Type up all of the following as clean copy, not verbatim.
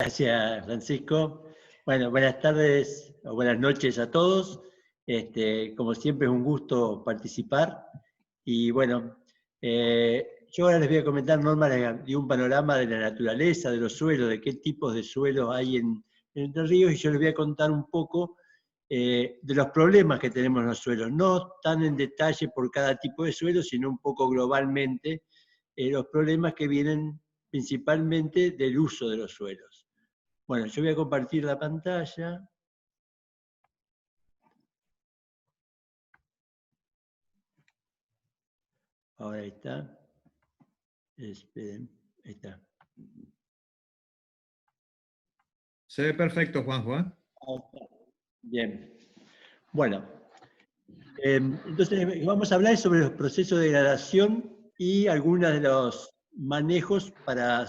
Gracias, Francisco. Bueno, buenas tardes o buenas noches a todos. Como siempre es un gusto participar. Y bueno, yo ahora les voy a comentar, Norma, de un panorama de la naturaleza, de los suelos, de qué tipos de suelos hay en Entre Ríos, y yo les voy a contar un poco de los problemas que tenemos en los suelos, no tan en detalle por cada tipo de suelo, sino un poco globalmente, los problemas que vienen principalmente del uso de los suelos. Bueno, yo voy a compartir la pantalla. Ahora ahí está. Esperen, ahí está. Se ve perfecto, Juanjo. Bien. Bueno, entonces vamos a hablar sobre los procesos de degradación y algunos de los manejos para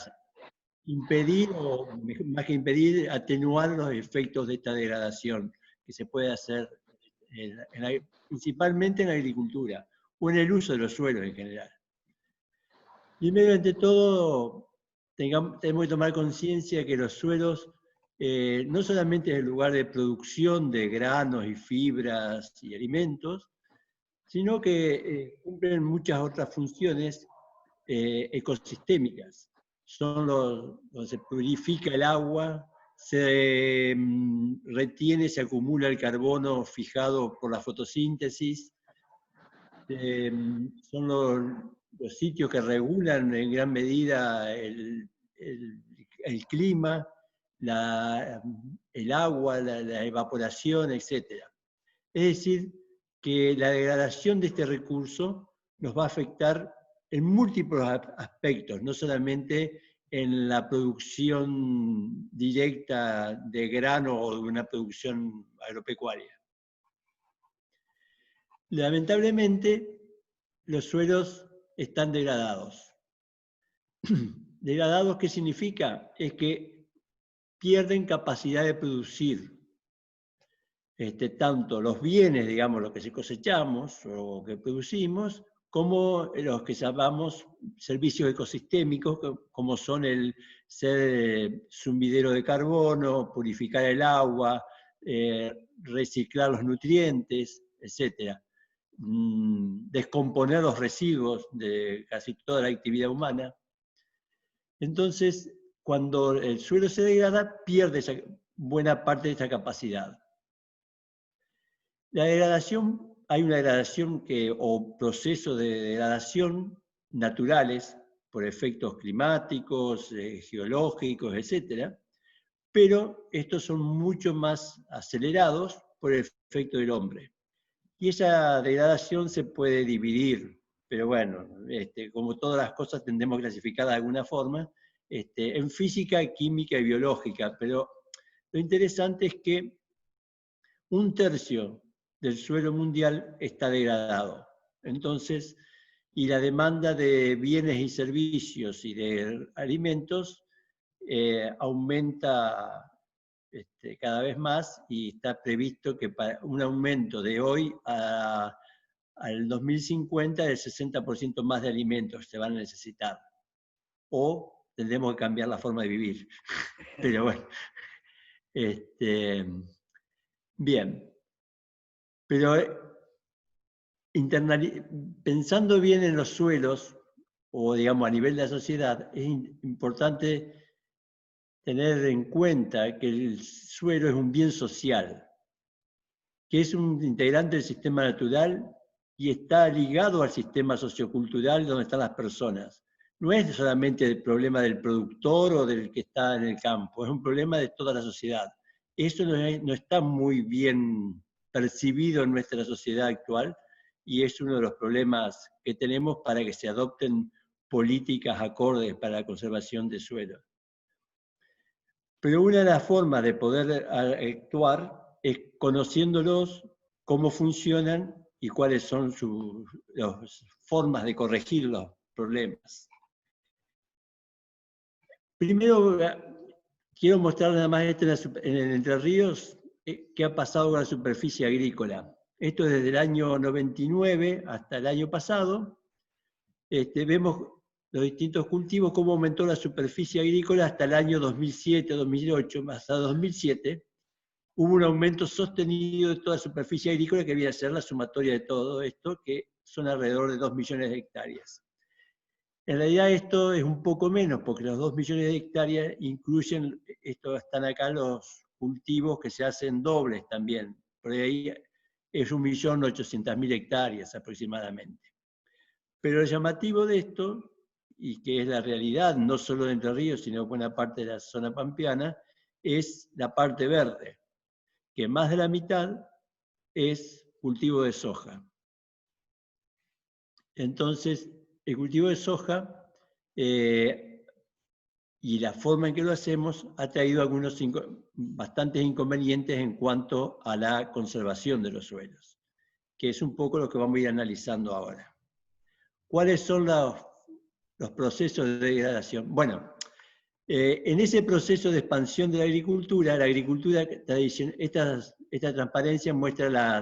impedir, o más que impedir, atenuar los efectos de esta degradación que se puede hacer principalmente en la agricultura o en el uso de los suelos en general. Primero, ante todo, tenemos que tomar conciencia que los suelos no solamente es el lugar de producción de granos y fibras y alimentos, sino que cumplen muchas otras funciones ecosistémicas. Son donde se purifica el agua, se retiene, se acumula el carbono fijado por la fotosíntesis, son los sitios que regulan en gran medida el clima, el agua, la evaporación, etc. Es decir, que la degradación de este recurso nos va a afectar en múltiples aspectos, no solamente en la producción directa de grano o de una producción agropecuaria. Lamentablemente, los suelos están degradados. ¿Degradados qué significa? Es que pierden capacidad de producir tanto los bienes, digamos, los que cosechamos o que producimos, como los que llamamos servicios ecosistémicos, como son el ser sumidero de carbono, purificar el agua, reciclar los nutrientes, etc. Descomponer los residuos de casi toda la actividad humana. Entonces, cuando el suelo se degrada, pierde buena parte de esa capacidad. La degradación, hay una degradación o procesos de degradación naturales por efectos climáticos, geológicos, etc. Pero estos son mucho más acelerados por el efecto del hombre. Y esa degradación se puede dividir, pero bueno, como todas las cosas tendemos que clasificarlas de alguna forma, en física, química y biológica. Pero lo interesante es que 1/3 del suelo mundial está degradado. Entonces, y la demanda de bienes y servicios y de alimentos aumenta cada vez más, y está previsto que para un aumento de hoy al 2050 del 60% más de alimentos se van a necesitar. O tendremos que cambiar la forma de vivir. Pero bueno. Bien. Pero pensando bien en los suelos, o digamos a nivel de la sociedad, es importante tener en cuenta que el suelo es un bien social, que es un integrante del sistema natural y está ligado al sistema sociocultural donde están las personas. No es solamente el problema del productor o del que está en el campo, es un problema de toda la sociedad. Eso no está muy bien percibido en nuestra sociedad actual, y es uno de los problemas que tenemos para que se adopten políticas acordes para la conservación de suelos. Pero una de las formas de poder actuar es conociéndolos, cómo funcionan y cuáles son las formas de corregir los problemas. Primero, quiero mostrar nada más en Entre Ríos qué ha pasado con la superficie agrícola. Esto es desde el año 99 hasta el año pasado. Vemos los distintos cultivos, cómo aumentó la superficie agrícola hasta el año 2007, 2008, hasta 2007, hubo un aumento sostenido de toda la superficie agrícola que viene a ser la sumatoria de todo esto, que son alrededor de 2 millones de hectáreas. En realidad esto es un poco menos, porque los 2 millones de hectáreas incluyen, están acá los cultivos que se hacen dobles también, por ahí es 1.800.000 hectáreas aproximadamente. Pero lo llamativo de esto, y que es la realidad no solo de Entre Ríos, sino buena parte de la zona pampeana, es la parte verde, que más de la mitad es cultivo de soja. Entonces, el cultivo de soja y la forma en que lo hacemos ha traído bastantes inconvenientes en cuanto a la conservación de los suelos, que es un poco lo que vamos a ir analizando ahora. ¿Cuáles son los procesos de degradación? Bueno, en ese proceso de expansión de la agricultura tradicional, esta transparencia muestra la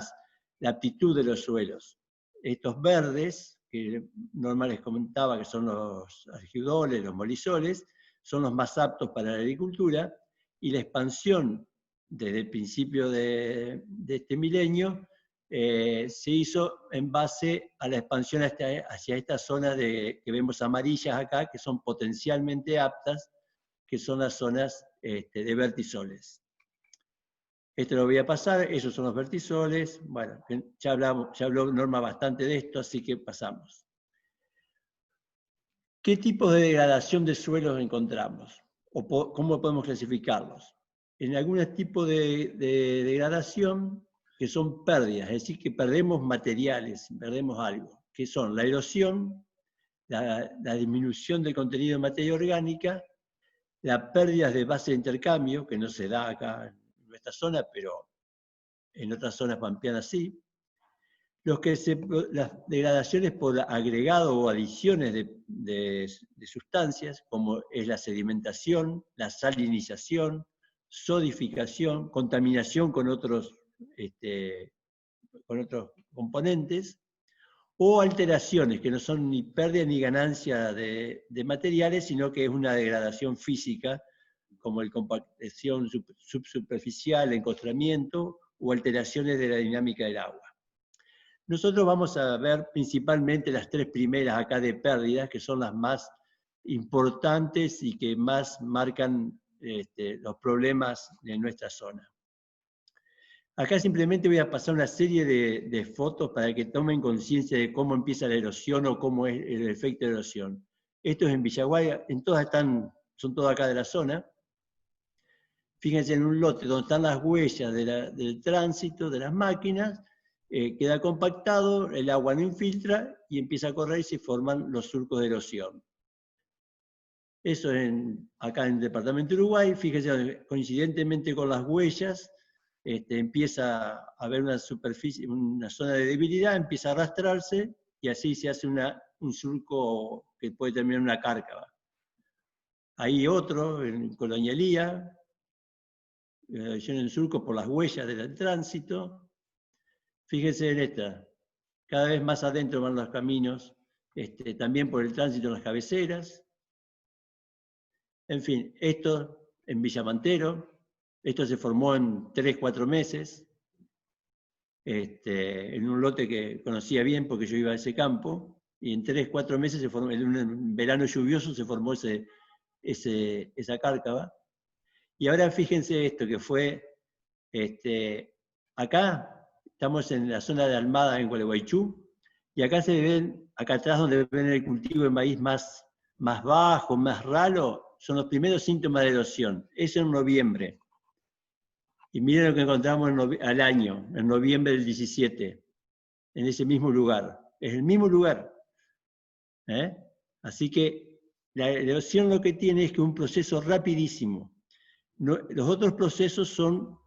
aptitud de los suelos. Estos verdes, que Norma les comentaba que son los argidoles, los molisoles, son los más aptos para la agricultura, y la expansión desde el principio de este milenio se hizo en base a la expansión hacia esta zona que vemos amarillas acá, que son potencialmente aptas, que son las zonas de vertisoles. Esto lo voy a pasar, esos son los vertisoles. Bueno, ya habló Norma bastante de esto, así que pasamos. ¿Qué tipos de degradación de suelos encontramos? ¿O cómo podemos clasificarlos? En algunos tipos de degradación que son pérdidas, es decir, que perdemos materiales, perdemos algo, que son la erosión, la disminución del contenido de materia orgánica, la pérdida de base de intercambio, que no se da acá en nuestra zona, pero en otras zonas pampeanas sí. Las degradaciones por agregado o adiciones de sustancias, como es la sedimentación, la salinización, sodificación, contaminación con otros componentes, o alteraciones que no son ni pérdida ni ganancia de materiales, sino que es una degradación física, como la compactación subsuperficial, encostramiento, o alteraciones de la dinámica del agua. Nosotros vamos a ver principalmente las tres primeras acá de pérdidas, que son las más importantes y que más marcan los problemas de nuestra zona. Acá simplemente voy a pasar una serie de fotos para que tomen conciencia de cómo empieza la erosión o cómo es el efecto de erosión. Esto es en Villaguay, son todas acá de la zona. Fíjense en un lote donde están las huellas del tránsito, de las máquinas, queda compactado, el agua no infiltra y empieza a correr y se forman los surcos de erosión. Eso acá en el departamento de Uruguay. Fíjense, coincidentemente con las huellas, empieza a haber una superficie, una zona de debilidad, empieza a arrastrarse y así se hace un surco que puede terminar en una cárcava. Hay otro en Colonialía, en el surco por las huellas del tránsito. Fíjense en esta, cada vez más adentro van los caminos, también por el tránsito en las cabeceras. En fin, esto en Villamantero, esto se formó en 3-4 meses, en un lote que conocía bien porque yo iba a ese campo, y en 3-4 meses se formó, en un verano lluvioso se formó esa cárcava. Y ahora fíjense esto que fue, acá estamos en la zona de Almada, en Gualeguaychú, y acá se ven, acá atrás donde ven el cultivo de maíz más bajo, más ralo, son los primeros síntomas de erosión. Eso en noviembre. Y miren lo que encontramos al año, en noviembre del 17, en ese mismo lugar. Es el mismo lugar. Así que la erosión lo que tiene es que es un proceso rapidísimo. Los otros procesos son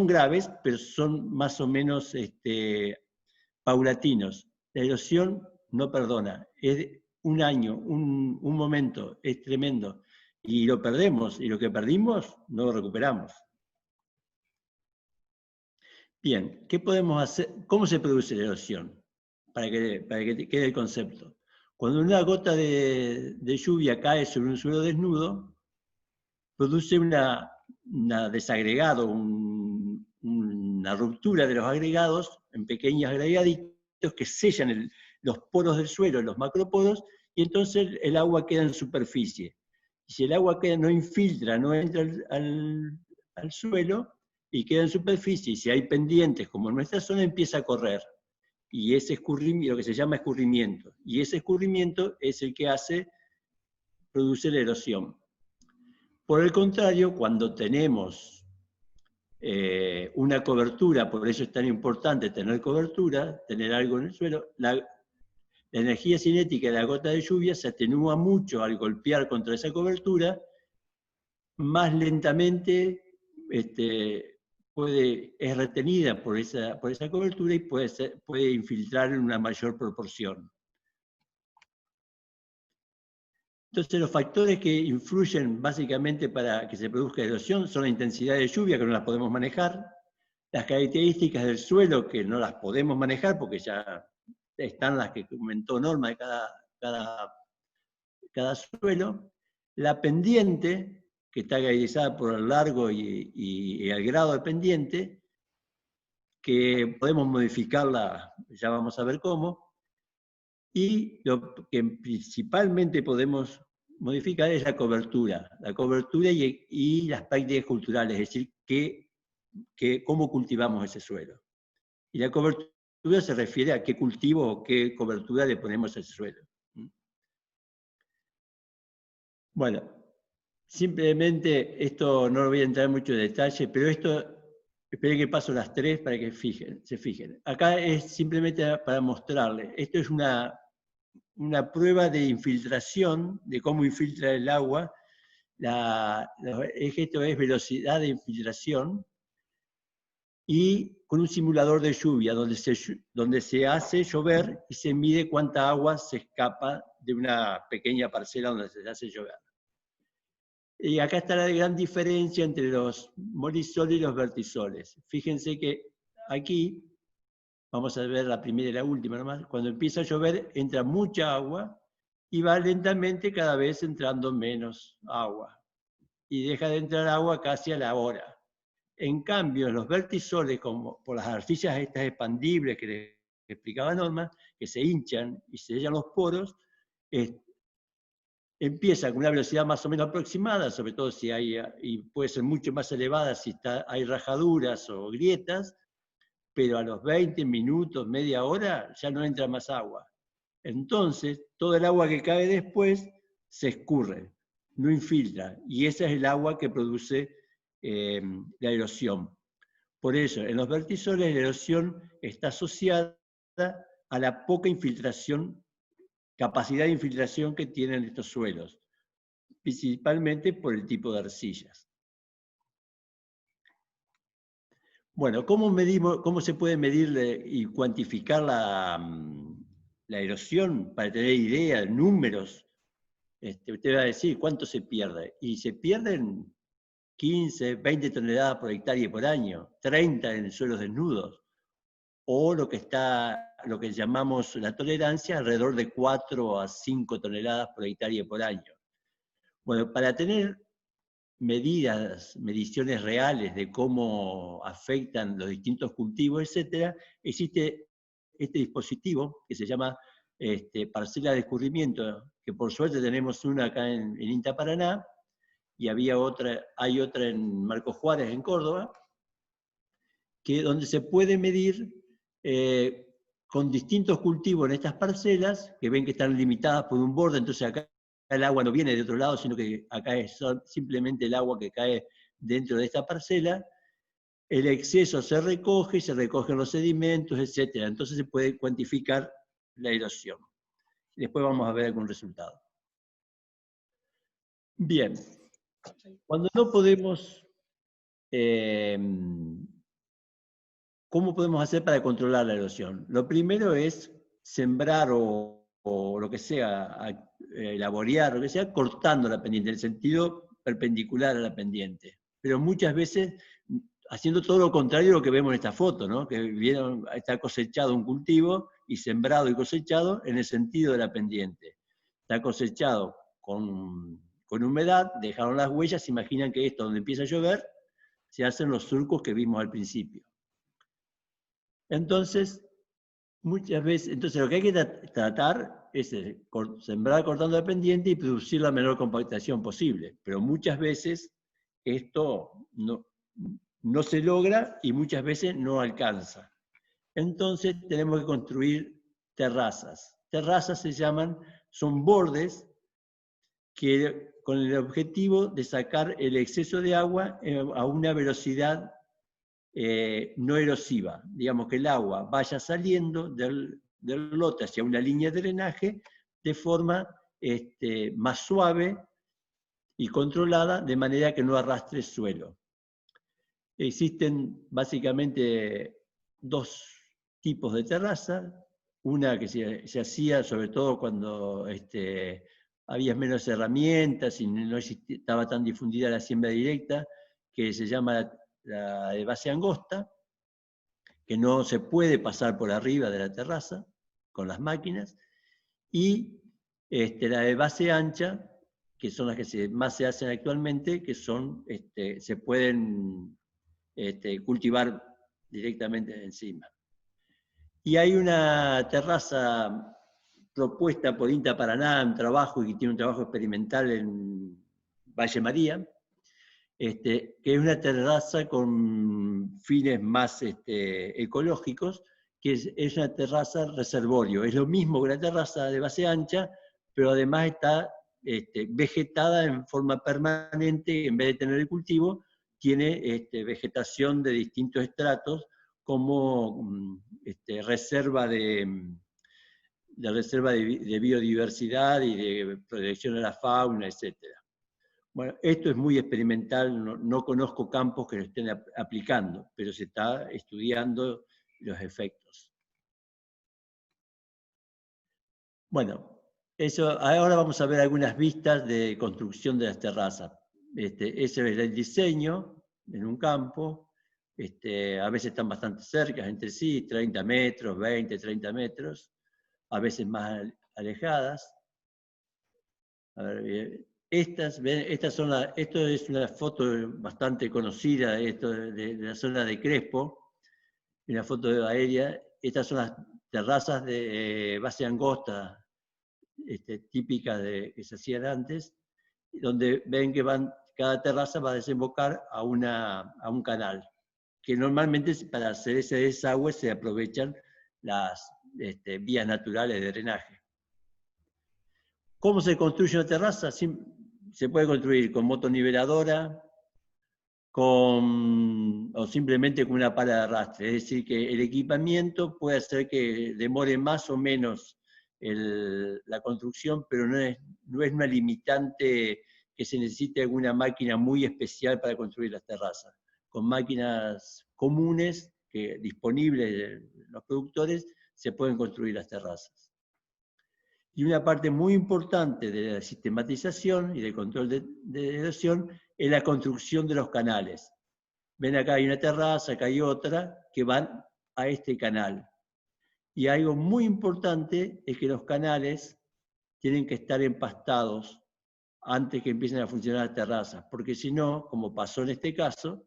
graves, pero son más o menos paulatinos. La erosión no perdona. Es un año, un momento, es tremendo. Y lo perdemos, y lo que perdimos no lo recuperamos. Bien, ¿qué podemos hacer? ¿Cómo se produce la erosión? Para que quede el concepto. Cuando una gota de lluvia cae sobre un suelo desnudo, produce una desagregado, una ruptura de los agregados en pequeños agregaditos que sellan los poros del suelo, los macroporos, y entonces el agua queda en superficie. Y si el agua no infiltra, no entra al suelo y queda en superficie, y si hay pendientes como en nuestra zona, empieza a correr. Y ese escurrimiento, lo que se llama escurrimiento, y ese escurrimiento es el que produce la erosión. Por el contrario, cuando tenemos una cobertura, por eso es tan importante tener cobertura, tener algo en el suelo, la energía cinética de la gota de lluvia se atenúa mucho al golpear contra esa cobertura, más lentamente es retenida por esa cobertura y puede infiltrar en una mayor proporción. Entonces los factores que influyen básicamente para que se produzca erosión son la intensidad de lluvia, que no las podemos manejar, las características del suelo, que no las podemos manejar porque ya están las que comentó Norma de cada suelo, la pendiente, que está caracterizada por el largo y el grado de pendiente, que podemos modificarla, ya vamos a ver cómo, y lo que principalmente podemos modificar es la cobertura y las prácticas culturales, es decir, cómo cultivamos ese suelo. Y la cobertura se refiere a qué cultivo o qué cobertura le ponemos al suelo. Bueno, simplemente esto no lo voy a entrar en mucho detalle, pero esto, esperen que paso las 3 para que se fijen. Acá es simplemente para mostrarles, esto es una prueba de infiltración, de cómo infiltra el agua. Esto es velocidad de infiltración, y con un simulador de lluvia, donde se hace llover y se mide cuánta agua se escapa de una pequeña parcela donde se hace llover. Y acá está la gran diferencia entre los molisoles y los vertisoles. Fíjense que aquí, vamos a ver la primera y la última nomás, cuando empieza a llover entra mucha agua y va lentamente cada vez entrando menos agua. Y deja de entrar agua casi a la hora. En cambio, en los vertisoles, como por las arcillas estas expandibles que les explicaba Norma, que se hinchan y se sellan los poros, empieza con una velocidad más o menos aproximada, sobre todo si hay, y puede ser mucho más elevada si hay rajaduras o grietas, pero a los 20 minutos, media hora, ya no entra más agua. Entonces, todo el agua que cae después se escurre, no infiltra, y esa es el agua que produce la erosión. Por eso, en los vertisoles la erosión está asociada a la poca infiltración, capacidad de infiltración que tienen estos suelos, principalmente por el tipo de arcillas. Bueno, ¿cómo se puede medir y cuantificar la erosión para tener idea, números? Usted va a decir, ¿cuánto se pierde? Y se pierden 15, 20 toneladas por hectárea por año, 30 en suelos desnudos, o lo que llamamos la tolerancia, alrededor de 4 a 5 toneladas por hectárea por año. Bueno, para tener mediciones reales de cómo afectan los distintos cultivos, etc., existe este dispositivo que se llama parcela de escurrimiento, que por suerte tenemos una acá en INTA Paraná, y hay otra en Marcos Juárez, en Córdoba, donde se puede medir con distintos cultivos en estas parcelas, que ven que están limitadas por un borde, entonces acá el agua no viene de otro lado, sino que acá es simplemente el agua que cae dentro de esta parcela. El exceso se recogen los sedimentos, etc. Entonces se puede cuantificar la erosión. Después vamos a ver algún resultado. Bien. Cuando no podemos, ¿cómo podemos hacer para controlar la erosión? Lo primero es sembrar o lo que sea, laborear, lo que sea, cortando la pendiente, en el sentido perpendicular a la pendiente. Pero muchas veces haciendo todo lo contrario de lo que vemos en esta foto, ¿no? Que está cosechado un cultivo y sembrado y cosechado en el sentido de la pendiente. Está cosechado con humedad, dejaron las huellas, imaginan que esto donde empieza a llover, se hacen los surcos que vimos al principio. Entonces, muchas veces, lo que hay que tratar es sembrar cortando la pendiente y producir la menor compactación posible, pero muchas veces esto no se logra y muchas veces no alcanza. Entonces tenemos que construir terrazas. Terrazas se llaman, son bordes que con el objetivo de sacar el exceso de agua a una velocidad no erosiva. Digamos que el agua vaya saliendo del lote hacia una línea de drenaje de forma más suave y controlada, de manera que no arrastre el suelo. Existen básicamente dos tipos de terraza, una que se hacía sobre todo cuando había menos herramientas y no estaba tan difundida la siembra directa, que se llama la de base angosta, que no se puede pasar por arriba de la terraza con las máquinas, y la de base ancha, que son las que más se hacen actualmente, que son, se pueden cultivar directamente encima. Y hay una terraza propuesta por INTA Paraná, que tiene un trabajo experimental en Valle María, que es una terraza con fines más ecológicos, que es una terraza reservorio. Es lo mismo que la terraza de base ancha, pero además está vegetada en forma permanente, en vez de tener el cultivo, tiene vegetación de distintos estratos como reserva de biodiversidad y de protección de la fauna, etc. Bueno, esto es muy experimental, no conozco campos que lo estén aplicando, pero se está estudiando los efectos. Bueno, ahora vamos a ver algunas vistas de construcción de las terrazas. Ese es el diseño en un campo, a veces están bastante cerca entre sí, 30 metros, 20, 30 metros, a veces más alejadas. A ver, esto es una foto bastante conocida de la zona de Crespo, una foto aérea. Estas son las terrazas de base angosta, típicas que se hacían antes, donde ven que cada terraza va a desembocar a un canal, que normalmente para hacer ese desagüe se aprovechan las vías naturales de drenaje. ¿Cómo se construye una terraza? Se puede construir con motoniveladora o simplemente con una pala de arrastre. Es decir, que el equipamiento puede hacer que demore más o menos la construcción, pero no es una limitante que se necesite alguna máquina muy especial para construir las terrazas. Con máquinas comunes disponibles de los productores se pueden construir las terrazas. Y una parte muy importante de la sistematización y del control de erosión es la construcción de los canales. Ven acá hay una terraza, acá hay otra, que van a este canal. Y algo muy importante es que los canales tienen que estar empastados antes que empiecen a funcionar las terrazas, porque si no, como pasó en este caso,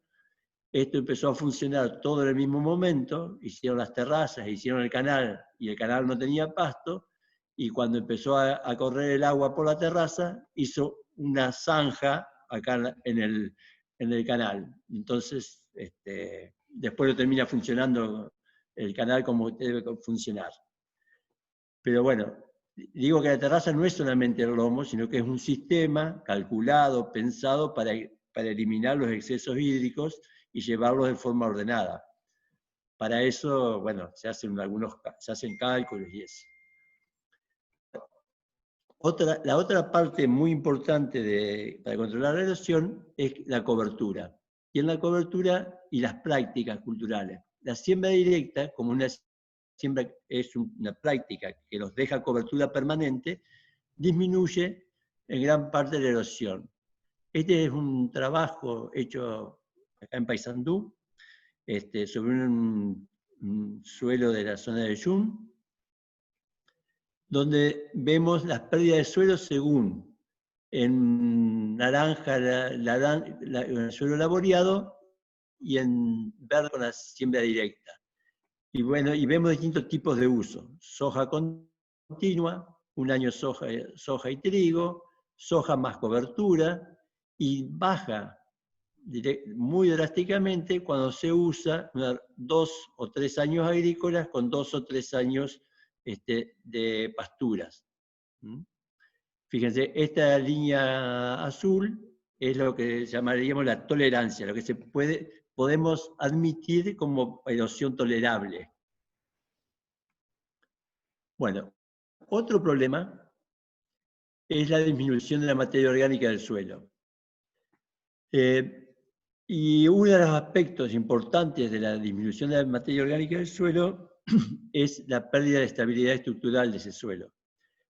esto empezó a funcionar todo en el mismo momento, hicieron las terrazas, hicieron el canal, y el canal no tenía pasto, y cuando empezó a correr el agua por la terraza, hizo una zanja acá en el canal. Entonces, después no termina funcionando el canal como debe funcionar. Pero bueno, digo que la terraza no es solamente el lomo, sino que es un sistema calculado, pensado para eliminar los excesos hídricos y llevarlos de forma ordenada. Para eso, bueno, se hacen cálculos y eso. La otra parte muy importante para controlar la erosión es la cobertura. Y en la cobertura y las prácticas culturales. La siembra directa, como siembra es una práctica que nos deja cobertura permanente, disminuye en gran parte la erosión. Este es un trabajo hecho acá en Paysandú, sobre un suelo de la zona de Yum, donde vemos las pérdidas de suelo según en naranja el suelo laboreado y en verde con la siembra directa. Y bueno, y vemos distintos tipos de uso. Soja continua, un año soja y trigo, soja más cobertura, y baja muy drásticamente cuando se usa 2 o 3 años agrícolas con 2 o 3 años de pasturas. Fíjense, esta línea azul es lo que llamaríamos la tolerancia, lo que podemos admitir como erosión tolerable. Bueno, otro problema es la disminución de la materia orgánica del suelo. Y uno de los aspectos importantes de la disminución de la materia orgánica del suelo es la pérdida de estabilidad estructural de ese suelo.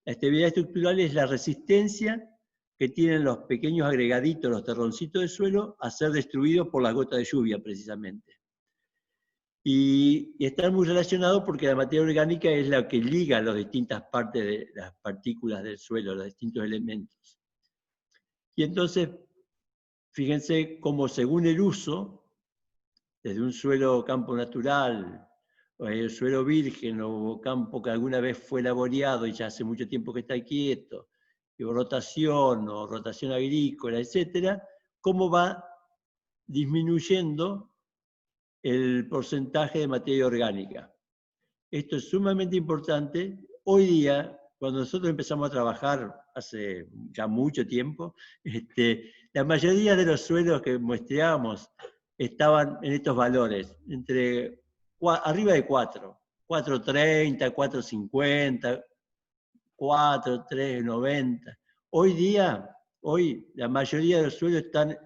La estabilidad estructural es la resistencia que tienen los pequeños agregaditos, los terroncitos del suelo, a ser destruidos por las gotas de lluvia, precisamente. Y están muy relacionados porque la materia orgánica es la que liga las distintas partes de las partículas del suelo, los distintos elementos. Y entonces, fíjense cómo según el uso, desde un suelo campo natural, o el suelo virgen, o campo que alguna vez fue laboreado y ya hace mucho tiempo que está quieto, o rotación agrícola, etc., cómo va disminuyendo el porcentaje de materia orgánica. Esto es sumamente importante. Hoy día, cuando nosotros empezamos a trabajar hace ya mucho tiempo, la mayoría de los suelos que muestreábamos estaban en estos valores, arriba de 4, 4.30, 4.50, 4, 3.90. Hoy la mayoría de los suelos están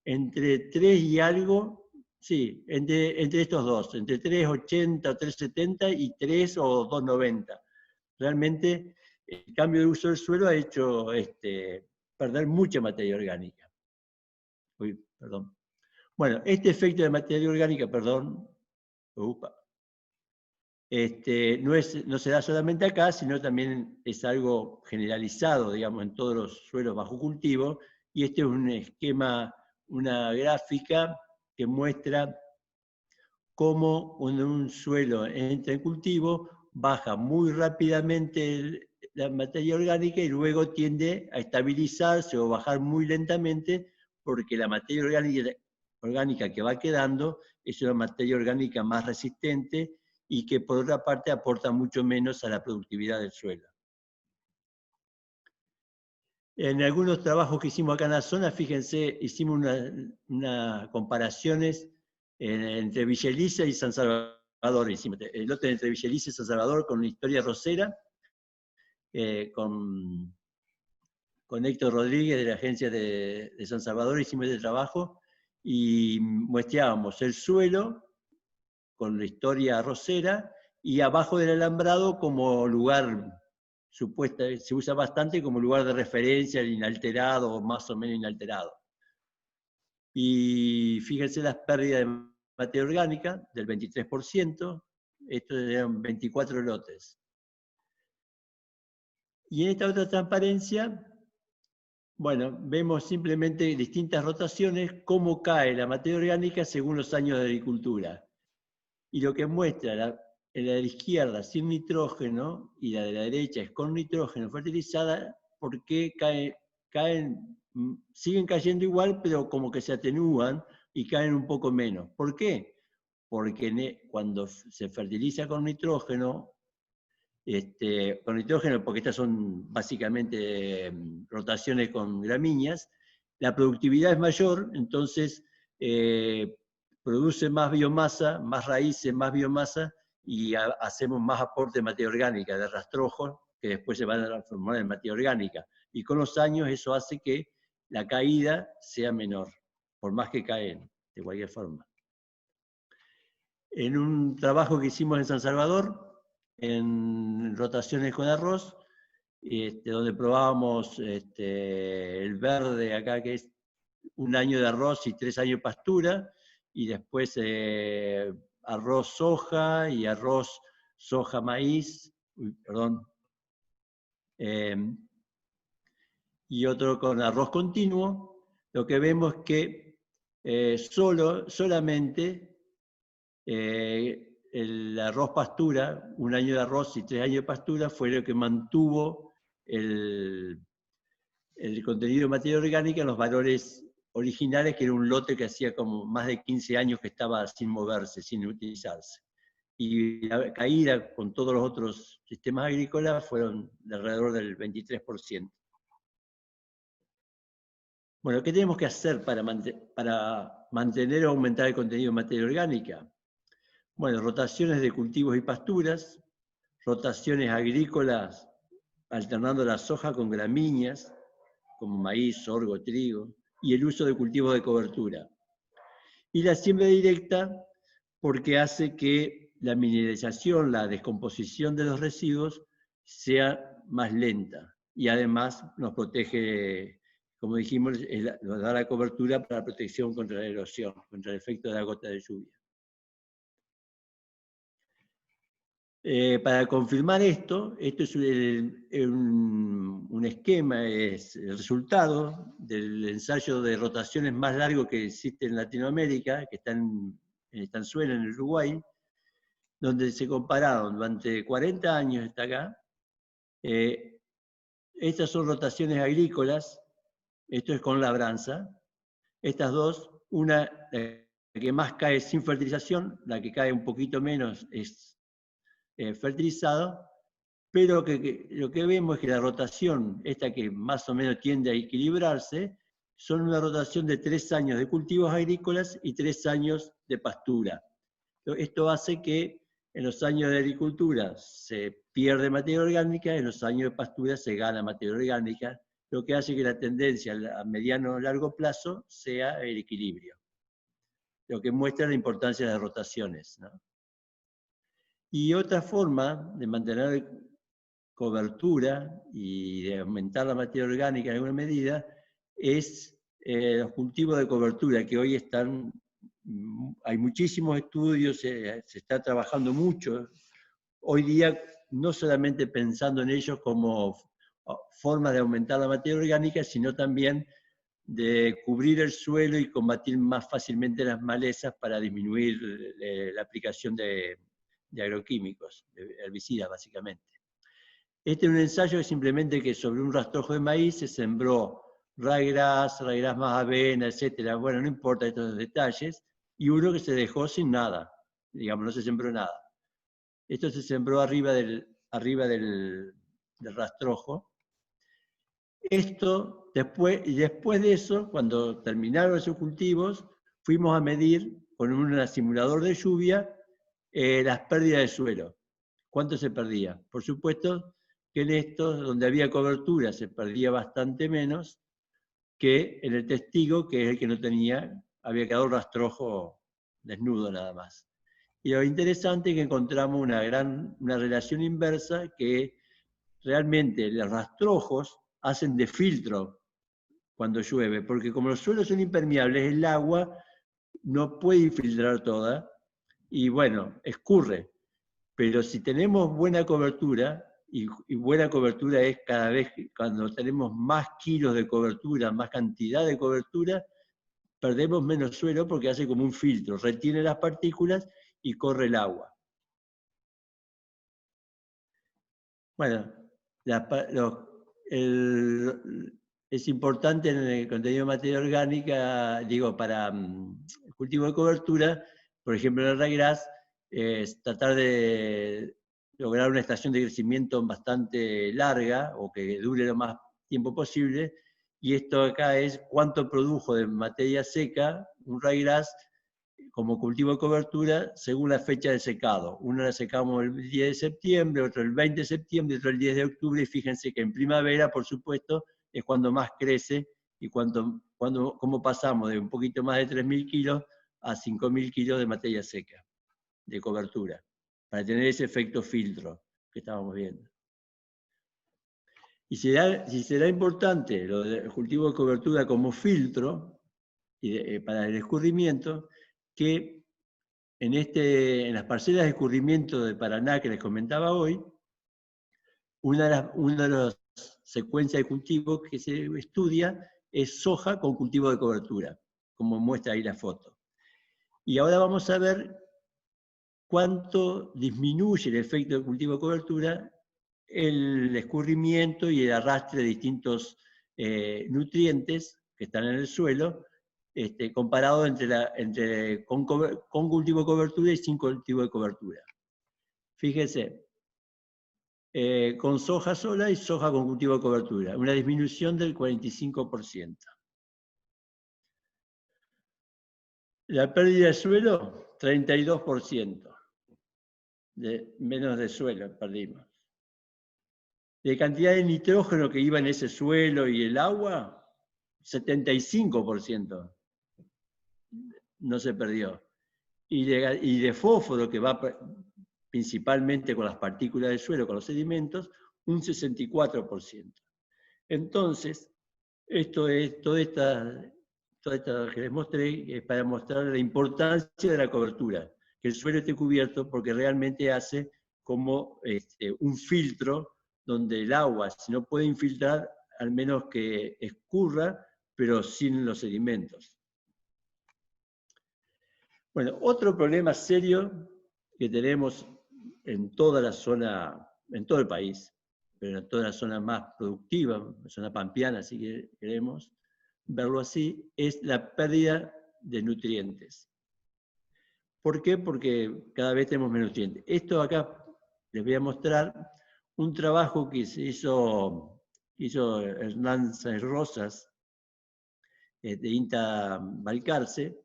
entre 3 y algo. Sí, entre estos dos, entre 3.80 o 3.70 y 3 o 2.90. Realmente el cambio de uso del suelo ha hecho perder mucha materia orgánica. Uy, perdón. Bueno, este efecto de materia orgánica, no se da solamente acá, sino también es algo generalizado, digamos, en todos los suelos bajo cultivo, y este es un esquema, una gráfica que muestra cómo cuando un suelo entra en cultivo, baja muy rápidamente la materia orgánica y luego tiende a estabilizarse o bajar muy lentamente porque la materia orgánica que va quedando es una materia orgánica más resistente y que por otra parte aporta mucho menos a la productividad del suelo. En algunos trabajos que hicimos acá en la zona, fíjense, hicimos unas comparaciones entre Villa Elisa y San Salvador. Hicimos el lote entre Villa Elisa y San Salvador con una historia rosera, con Héctor Rodríguez de la agencia de San Salvador, hicimos este trabajo y muestreábamos el suelo con la historia rosera y abajo del alambrado como lugar se usa bastante como lugar de referencia, el inalterado o más o menos inalterado. Y fíjense las pérdidas de materia orgánica del 23%, estos eran 24 lotes. Y en esta otra transparencia, bueno, vemos simplemente distintas rotaciones, cómo cae la materia orgánica según los años de agricultura. Y lo que muestra la de la izquierda sin nitrógeno y la de la derecha es con nitrógeno fertilizada, porque siguen cayendo igual, pero como que se atenúan y caen un poco menos. ¿Por qué? Porque cuando se fertiliza con nitrógeno, porque estas son básicamente rotaciones con gramíneas, la productividad es mayor, entonces produce más biomasa, más raíces, más biomasa, y hacemos más aporte de materia orgánica, de rastrojos, que después se van a transformar en materia orgánica. Y con los años eso hace que la caída sea menor, por más que caen, de cualquier forma. En un trabajo que hicimos en San Salvador, en rotaciones con arroz, donde probábamos el verde acá, que es un año de arroz y 3 años de pastura, y después arroz soja y arroz soja maíz, y otro con arroz continuo, lo que vemos es que solamente el arroz pastura, 1 año de arroz y 3 años de pastura, fue lo que mantuvo el contenido de materia orgánica en los valores originales, que era un lote que hacía como más de 15 años que estaba sin moverse, sin utilizarse. Y la caída con todos los otros sistemas agrícolas fueron de alrededor del 23%. Bueno, ¿qué tenemos que hacer para mantener o aumentar el contenido de materia orgánica? Bueno, rotaciones de cultivos y pasturas, rotaciones agrícolas alternando la soja con gramíneas, como maíz, sorgo, trigo, y el uso de cultivos de cobertura. Y la siembra directa, porque hace que la mineralización, la descomposición de los residuos sea más lenta, y además nos protege, como dijimos, nos da la cobertura para la protección contra la erosión, contra el efecto de la gota de lluvia. Para confirmar esto es un esquema, es el resultado del ensayo de rotaciones más largo que existe en Latinoamérica, que está en Estanzuela, en el Uruguay, donde se compararon durante 40 años, está acá. Estas son rotaciones agrícolas, esto es con labranza. Estas dos, una, la que más cae sin fertilización, la que cae un poquito menos es fertilizado, pero lo que vemos es que la rotación, esta que más o menos tiende a equilibrarse, son una rotación de 3 años de cultivos agrícolas y 3 años de pastura. Esto hace que en los años de agricultura se pierde materia orgánica, en los años de pastura se gana materia orgánica, lo que hace que la tendencia a mediano o largo plazo sea el equilibrio, lo que muestra la importancia de las rotaciones, ¿no? Y otra forma de mantener cobertura y de aumentar la materia orgánica en alguna medida es los cultivos de cobertura, que hoy hay muchísimos estudios, se está trabajando mucho. Hoy día, no solamente pensando en ellos como forma de aumentar la materia orgánica, sino también de cubrir el suelo y combatir más fácilmente las malezas para disminuir la aplicación de agroquímicos, de herbicidas básicamente. Este es un ensayo que simplemente que sobre un rastrojo de maíz se sembró ryegrass más avena, etc. Bueno, no importa estos detalles, y uno que se dejó sin nada, digamos, no se sembró nada. Esto se sembró arriba del rastrojo. Después de eso, cuando terminaron esos cultivos, fuimos a medir con un simulador de lluvia las pérdidas de suelo. ¿Cuánto se perdía? Por supuesto que en estos, donde había cobertura, se perdía bastante menos que en el testigo, que es el que no tenía, había quedado un rastrojo desnudo nada más. Y lo interesante es que encontramos una relación inversa, que realmente los rastrojos hacen de filtro cuando llueve, porque como los suelos son impermeables, el agua no puede infiltrar toda, y bueno, escurre. Pero si tenemos buena cobertura, y buena cobertura es cada vez cuando tenemos más kilos de cobertura, más cantidad de cobertura, perdemos menos suelo porque hace como un filtro, retiene las partículas y corre el agua. Bueno, es importante en el contenido de materia orgánica, digo, para el cultivo de cobertura, por ejemplo, en el ryegrass, es tratar de lograr una estación de crecimiento bastante larga o que dure lo más tiempo posible, y esto acá es cuánto produjo de materia seca un ryegrass como cultivo de cobertura según la fecha de secado. Uno la secamos el 10 de septiembre, otro el 20 de septiembre, otro el 10 de octubre, y fíjense que en primavera, por supuesto, es cuando más crece y cómo pasamos de un poquito más de 3.000 kilos a 5.000 kilos de materia seca, de cobertura, para tener ese efecto filtro que estábamos viendo. Y si será importante lo del cultivo de cobertura como filtro para el escurrimiento, que en las parcelas de escurrimiento de Paraná que les comentaba hoy, uno de los secuencia de cultivo que se estudia es soja con cultivo de cobertura, como muestra ahí la foto. Y ahora vamos a ver cuánto disminuye el efecto del cultivo de cobertura el escurrimiento y el arrastre de distintos nutrientes que están en el suelo, comparado con cultivo de cobertura y sin cultivo de cobertura. Fíjese, con soja sola y soja con cultivo de cobertura, una disminución del 45%. La pérdida de suelo, 32%. Menos de suelo perdimos. De cantidad de nitrógeno que iba en ese suelo y el agua, 75% no se perdió. Y de fósforo, que va principalmente con las partículas del suelo, con los sedimentos, un 64%. Entonces, esto es toda esta que les mostré es para mostrar la importancia de la cobertura, que el suelo esté cubierto porque realmente hace como un filtro donde el agua, si no puede infiltrar, al menos que escurra, pero sin los sedimentos. Bueno, otro problema serio que tenemos en toda la zona, en todo el país, pero en toda la zona más productiva, la zona pampeana, si queremos verlo así, es la pérdida de nutrientes. ¿Por qué? Porque cada vez tenemos menos nutrientes. Esto acá les voy a mostrar un trabajo que hizo Hernán Sáenz Rosas, de INTA Balcarce.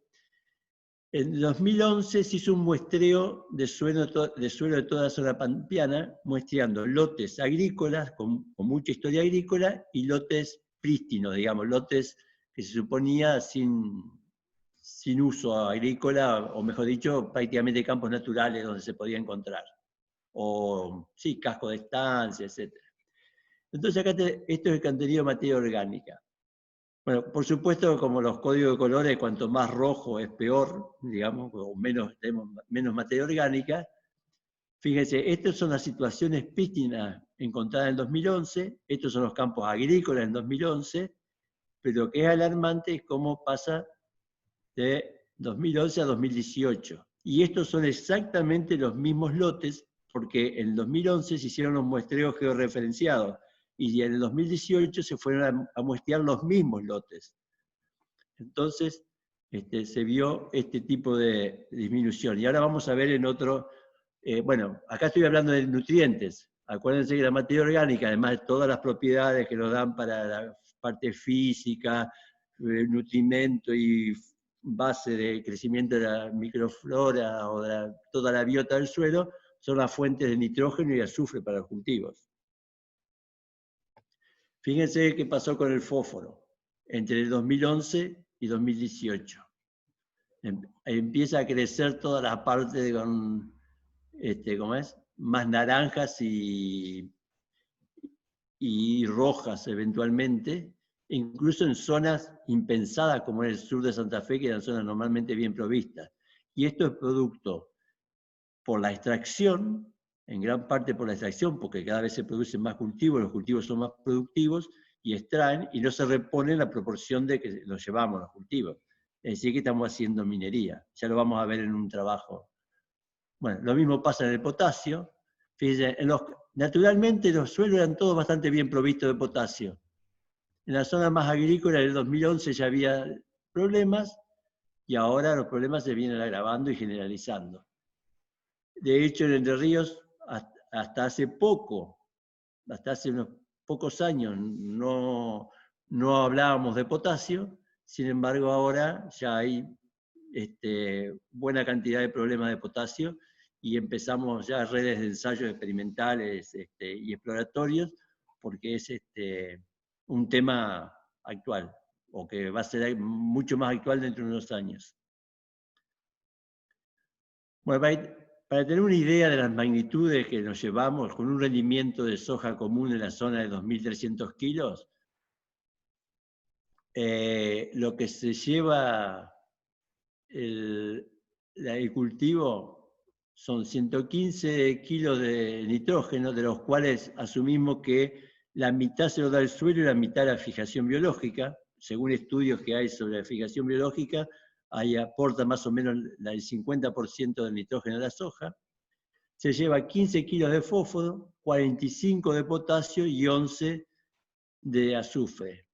En 2011 se hizo un muestreo de suelo de toda la zona pampeana, muestreando lotes agrícolas con mucha historia agrícola y lotes prístinos, digamos, lotes que se suponía sin uso agrícola, o mejor dicho, prácticamente campos naturales donde se podía encontrar. O, sí, casco de estancia, etc. Entonces acá esto es el contenido de materia orgánica. Bueno, por supuesto, como los códigos de colores, cuanto más rojo es peor, digamos, o tenemos menos materia orgánica. Fíjense, estas son las situaciones prístinas encontradas en el 2011, estos son los campos agrícolas en 2011, pero lo que es alarmante es cómo pasa de 2011 a 2018. Y estos son exactamente los mismos lotes, porque en 2011 se hicieron los muestreos georreferenciados, y en el 2018 se fueron a muestrear los mismos lotes. Entonces, se vio este tipo de disminución. Y ahora vamos a ver en otro, bueno, acá estoy hablando de nutrientes. Acuérdense que la materia orgánica, además de todas las propiedades que nos dan para la parte física, nutrimento y base de crecimiento de la microflora o de toda la biota del suelo, son las fuentes de nitrógeno y azufre para los cultivos. Fíjense qué pasó con el fósforo entre el 2011 y 2018. Empieza a crecer toda la parte con, ¿cómo es? Más naranjas y rojas eventualmente, incluso en zonas impensadas como en el sur de Santa Fe, que eran zonas normalmente bien provistas. Y esto es producto por la extracción, en gran parte por la extracción, porque cada vez se producen más cultivos, los cultivos son más productivos, y extraen, y no se repone en la proporción de que los llevamos los cultivos. Es decir, que estamos haciendo minería. Ya lo vamos a ver en un trabajo. Bueno, lo mismo pasa en el potasio. Fíjense, naturalmente los suelos eran todos bastante bien provistos de potasio. En la zona más agrícola, en el 2011 ya había problemas, y ahora los problemas se vienen agravando y generalizando. De hecho, en Entre Ríos, hasta hace poco, hasta hace unos pocos años, no hablábamos de potasio, sin embargo ahora ya hay buena cantidad de problemas de potasio y empezamos ya redes de ensayos experimentales y exploratorios, porque es un tema actual, o que va a ser mucho más actual dentro de unos años. Bueno, para tener una idea de las magnitudes que nos llevamos con un rendimiento de soja común en la zona de 2.300 kilos, lo que se lleva el cultivo son 115 kilos de nitrógeno, de los cuales asumimos que la mitad se lo da el suelo y la mitad la fijación biológica. Según estudios que hay sobre la fijación biológica, ahí aporta más o menos el 50% del nitrógeno de la soja. Se lleva 15 kilos de fósforo, 45 de potasio y 11 de azufre.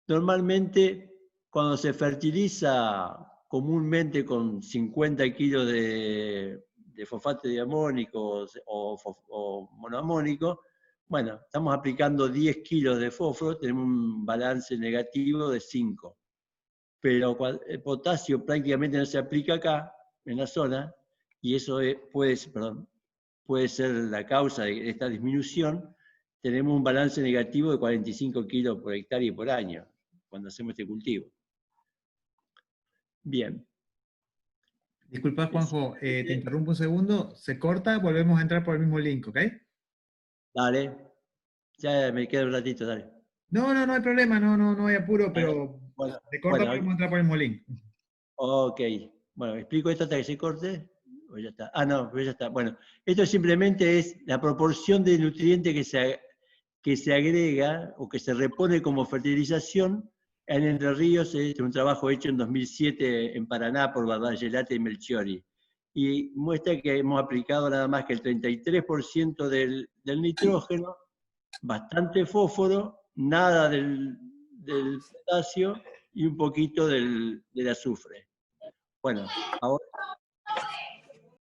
Normalmente, cuando se fertiliza comúnmente con 50 kilos de fosfato diamónico o monoamónico, bueno, estamos aplicando 10 kilos de fósforo, tenemos un balance negativo de 5. Pero el potasio prácticamente no se aplica acá, en la zona, y eso puede ser la causa de esta disminución. Tenemos un balance negativo de 45 kilos por hectárea y por año, cuando hacemos este cultivo. Bien. Disculpa, Juanjo, te interrumpo un segundo. Se corta, volvemos a entrar por el mismo link, ¿ok? Dale. Ya me queda un ratito, dale. No, no hay problema, no hay apuro, pero Bueno, se corta, podemos entrar por el mismo link. ok. Bueno, explico esto hasta que se corte. O ya está. Ah, no, pero ya está. Bueno, esto simplemente es la proporción de nutrientes que se agrega o que se repone como fertilización en Entre Ríos. Es un trabajo hecho en 2007 en Paraná por Bardagellate y Melchiori. Y muestra que hemos aplicado nada más que el 33% del nitrógeno, bastante fósforo, nada del potasio y un poquito del azufre. Bueno, ahora